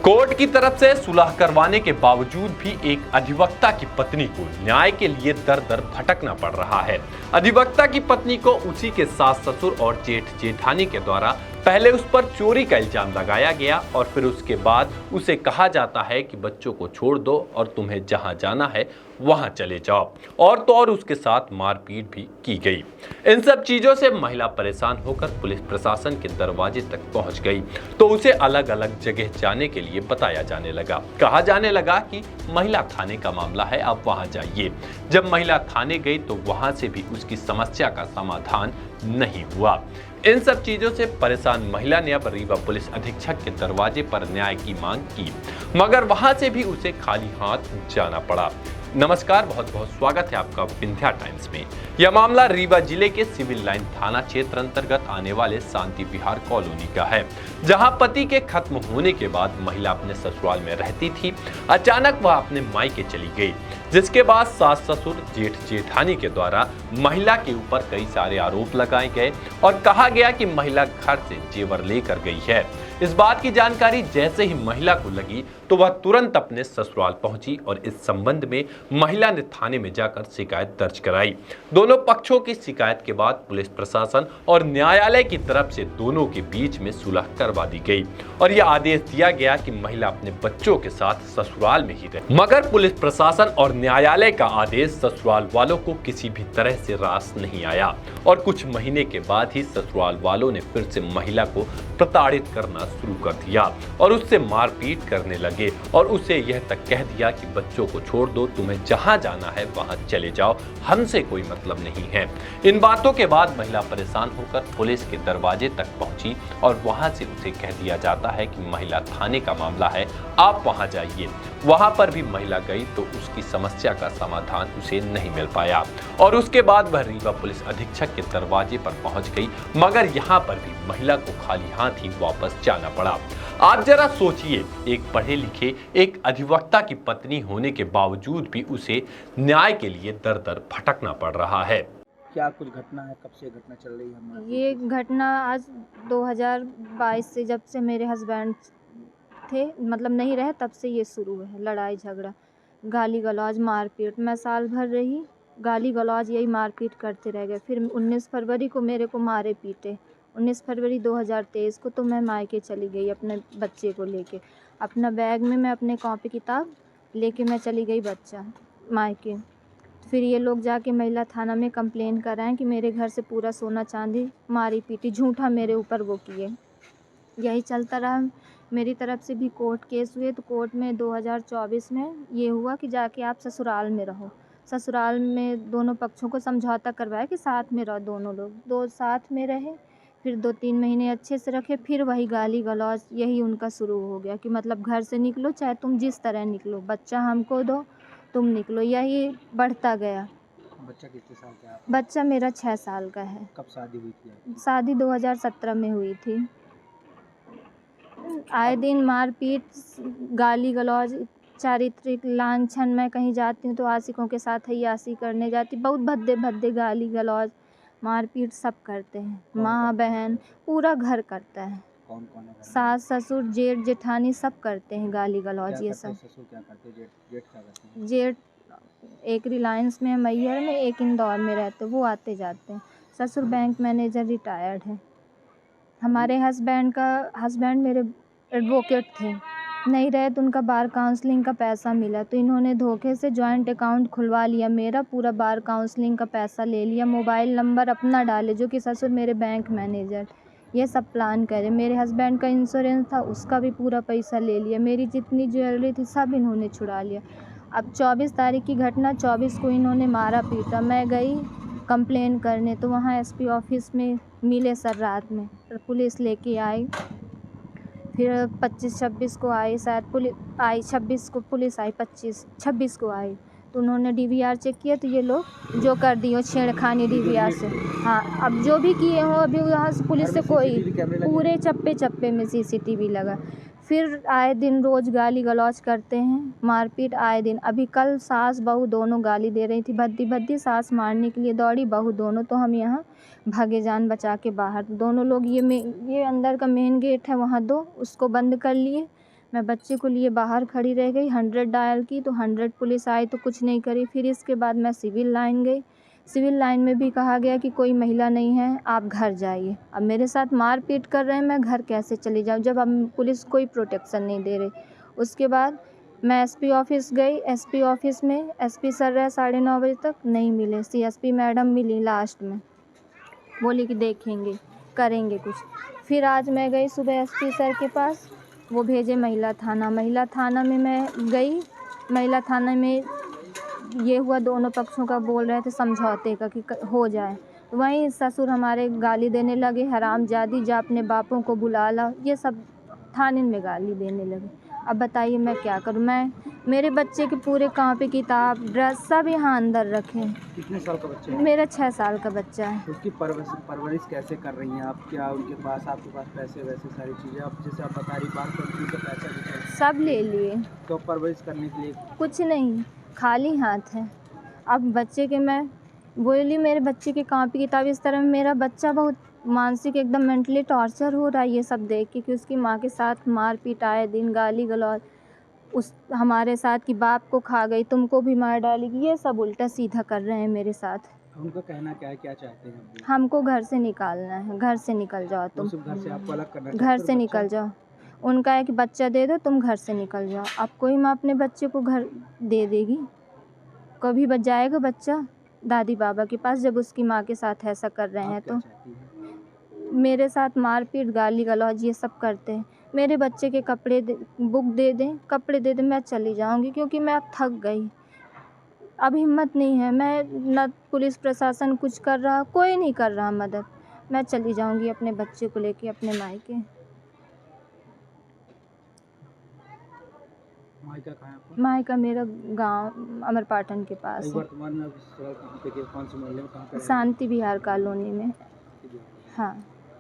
Court की तरफ से सुलह करवाने के बावजूद भी एक अधिवक्ता की पत्नी को न्याय के लिए दर दर भटकना पड़ रहा है। अधिवक्ता की पत्नी को उसी के सास ससुर और जेठ जेठानी के द्वारा पहले उस पर चोरी का इल्जाम लगाया गया और फिर उसके बाद उसे कहा जाता है कि बच्चों को छोड़ दो और तुम्हें जहां जाना है वहां चले जाओ, और तो और उसके साथ मारपीट भी की गई। इन सब चीजों से महिला परेशान होकर पुलिस प्रशासन के दरवाजे तक पहुंच गई तो उसे अलग अलग जगह जाने के लिए बताया जाने लगा। कहा जाने लगा कि महिला थाने का मामला है, आप वहां जाइए। जब महिला थाने गई तो वहां से भी उसकी समस्या का समाधान नहीं हुआ। इन सब चीजों से परेशान महिला ने अब रीवा पुलिस अधीक्षक के दरवाजे पर न्याय की मांग की, मगर वहां से भी उसे खाली हाथ जाना पड़ा। नमस्कार, बहुत बहुत स्वागत है आपका विंध्या टाइम्स में। यह मामला रीवा जिले के सिविल लाइन थाना क्षेत्र अंतर्गत आने वाले शांति विहार कॉलोनी का है, जहां पति के खत्म होने के बाद महिला अपने ससुराल में रहती थी। अचानक वह अपने मायके चली गई, जिसके बाद सास ससुर जेठ जेठानी के द्वारा महिला के ऊपर कई सारे आरोप लगाए गए और कहा गया कि महिला घर से जेवर लेकर गई है। इस बात की जानकारी जैसे ही महिला को लगी तो वह तुरंत अपने ससुराल पहुंची और इस संबंध में महिला ने थाने में जाकर शिकायत दर्ज कराई। दोनों पक्षों की शिकायत के बाद पुलिस प्रशासन और न्यायालय की तरफ से दोनों के बीच में सुलह करवा दी गई और यह आदेश दिया गया कि महिला अपने बच्चों के साथ ससुराल में ही रहे। मगर पुलिस प्रशासन और न्यायालय का आदेश ससुराल वालों को किसी भी तरह से रास नहीं आया और कुछ महीने के बाद ही ससुराल वालों ने फिर से महिला को प्रताड़ित करना शुरू कर दिया और उससे मारपीट करने लगे और उसे यह तक कह दिया कि बच्चों को छोड़ दो, तुम्हें जहां जाना है वहां चले जाओ, हमसे कोई मतलब नहीं है। इन बातों के बाद महिला परेशान होकर पुलिस के दरवाजे तक पहुंची और वहां से उसे कह दिया जाता है कि महिला थाने का मामला है, आप वहां जाइए। वहां पर भी महिला गई तो उसकी समस्या का समाधान उसे नहीं मिल पाया और उसके बाद वह रीवा पुलिस अधीक्षक के दरवाजे पर पहुंच गई, मगर यहां पर भी महिला को खाली हाथ ही वापस जाना पड़ा। आप जरा सोचिए, एक पढ़े लिखे एक अधिवक्ता की पत्नी होने के बावजूद भी उसे न्याय के लिए दर दर भटकना पड़ रहा है। क्या कुछ घटना है, कब से घटना चल रही है? ये घटना आज 2022 से, जब से मेरे हस्बैंड थे, मतलब नहीं रहे, तब से ये शुरू है। लड़ाई झगड़ा, गाली गलौज, मारपीट। मैं साल भर रही, गाली गलौज यही मारपीट करते रह गए। फिर 19 फरवरी को मेरे को मारे पीटे। 19 फरवरी 2023 को तो मैं मायके चली गई अपने बच्चे को लेके। अपना बैग में मैं अपने कॉपी किताब लेके मैं चली गई बच्चा मायके। फिर ये लोग जाके महिला थाना में कंप्लेन कराएं कि मेरे घर से पूरा सोना चांदी मारी पीटी, झूठा मेरे ऊपर वो किए। यही चलता रहा। मेरी तरफ से भी कोर्ट केस हुए तो कोर्ट में 2024 में ये हुआ कि जाके आप ससुराल में रहो। ससुराल में दोनों पक्षों को समझौता करवाया कि साथ में रहो, दोनों लोग दो साथ में रहे। फिर 2-3 महीने अच्छे से रखे, फिर वही गाली गलौज यही उनका शुरू हो गया कि मतलब घर से निकलो, चाहे तुम जिस तरह निकलो, बच्चा हमको दो, तुम निकलो। यही बढ़ता गया। बच्चा कितने साल का है? बच्चा मेरा 6 साल का है। कब शादी हुई थी? शादी 2017 में हुई थी। आए दिन मारपीट, गाली गलौज, चारित्रिक लांछन। मैं कहीं जाती हूँ तो आशिकों के साथ अय्याशी करने जाती, बहुत भद्दे भद्दे गाली गलौज मारपीट सब करते हैं। माँ बहन पूरा घर करता है। कौन कौन है? सास ससुर जेठ जेठानी सब करते हैं गाली गलौज। ये सब ससुर क्या करते हैं? जेठ क्या करते हैं? जेठ एक रिलायंस में, मैहर में, एक इंदौर में रहते, वो आते जाते हैं। ससुर बैंक मैनेजर रिटायर्ड है। हमारे हस्बैंड मेरे एडवोकेट थे, नहीं रहे तो उनका बार काउंसलिंग का पैसा मिला तो इन्होंने धोखे से जॉइंट अकाउंट खुलवा लिया, मेरा पूरा बार काउंसलिंग का पैसा ले लिया, मोबाइल नंबर अपना डाले जो कि ससुर मेरे बैंक मैनेजर, ये सब प्लान करे। मेरे हस्बैंड का इंश्योरेंस था, उसका भी पूरा पैसा ले लिया। मेरी जितनी ज्वेलरी थी सब इन्होंने छुड़ा लिया। अब 24 तारीख की घटना, 24 को इन्होंने मारा पीटा। मैं गई कंप्लेन करने तो वहाँ एसपी ऑफिस में मिले सर रात में, पुलिस लेके आई। फिर 25-26 को आई, शायद पुलिस आई, 26 को पुलिस आई, 25-26 को आई तो उन्होंने डीवीआर चेक किया तो ये लोग जो कर दिए छेड़खानी डीवीआर से। हाँ, अब जो भी किए हो, अभी यहाँ से पुलिस से कोई, पूरे चप्पे चप्पे में सीसीटीवी लगा। फिर आए दिन रोज़ गाली गलौज करते हैं, मारपीट आए दिन। अभी कल सास बहू दोनों गाली दे रही थी, भद्दी भद्दी। सास मारने के लिए दौड़ी, बहू दोनों, तो हम यहाँ भागे जान बचा के बाहर। दोनों लोग ये अंदर का मेन गेट है वहाँ दो, उसको बंद कर लिए। मैं बच्चे को लिए बाहर खड़ी रह गई, 100 डायल की तो 100 पुलिस आई तो कुछ नहीं करी। फिर इसके बाद मैं सिविल लाइन गई, सिविल लाइन में भी कहा गया कि कोई महिला नहीं है, आप घर जाइए। अब मेरे साथ मारपीट कर रहे हैं, मैं घर कैसे चली जाऊँ जब अब पुलिस कोई प्रोटेक्शन नहीं दे रही। उसके बाद मैं एसपी ऑफिस गई, एसपी ऑफिस में एसपी सर रहे 9:30 बजे तक, नहीं मिले। सीएसपी मैडम मिली लास्ट में, बोली कि देखेंगे करेंगे कुछ। फिर आज मैं गई सुबह एसपी सर के पास, वो भेजे महिला थाना। महिला थाना में मैं गई, महिला थाना में ये हुआ, दोनों पक्षों का बोल रहे थे समझौते का कि हो जाए। वहीं ससुर हमारे गाली देने लगे, हरामजादी, जा अपने बापों को बुला ला, ये सब थाने में गाली देने लगे। अब बताइए मैं क्या करूं? मैं मेरे बच्चे के पूरे कॉपी किताब ड्रेस सब यहाँ अंदर रखे हैं। कितने साल का बच्चा है? मेरा 6 साल का बच्चा है। तो उसकी परवरिश कैसे कर रही हैं आप? क्या उनके पास, आपके पास पैसे वैसे सारी चीज़ें, आप जैसे आप बता रही बात करती तो पैसा भी चाहिए, सब ले लिए, तो परवरिश करने के लिए कुछ नहीं, खाली हाथ है। अब बच्चे के मैं बोली, मेरे बच्चे की कॉपी किताब इस तरह, मेरा बच्चा बहुत मानसिक एकदम मेंटली टॉर्चर हो रहा है ये सब देख के कि उसकी माँ के साथ मारपीट, आए दिन गाली गलौज, उस हमारे साथ कि बाप को खा गई, तुमको भी मार डालेगी, ये सब उल्टा सीधा कर रहे हैं मेरे साथ। उनका कहना क्या है, क्या चाहते हैं आप? हमको घर से निकालना है, घर से निकल जाओ तुम, सिर्फ घर से आपको अलग करना घर चाहते से हो? निकल जाओ। उनका है कि बच्चा दे दो, तुम घर से निकल जाओ। अब कोई माँ अपने बच्चे को घर दे देगी? कभी बच जाएगा बच्चा दादी बाबा के पास जब उसकी माँ के साथ ऐसा कर रहे हैं? आप क्या तो चाहती हैं? मेरे साथ मारपीट, गाली गलौज ये सब करते हैं। मेरे बच्चे के कपड़े बुक दे दें, कपड़े दे दें, मैं चली जाऊंगी क्योंकि मैं अब थक गई, अब हिम्मत नहीं है। मैं न पुलिस प्रशासन कुछ कर रहा, कोई नहीं कर रहा मदद। मैं चली जाऊंगी अपने बच्चे को लेके अपने मायके। मायका कहाँ है आपका? मायका मेरा गांव अमरपाटन के पास है, वर्तमान में आप इस कहाँ पे, कौन से मोहल्ले में, कहाँ पे? शांति विहार कॉलोनी में। हाँ।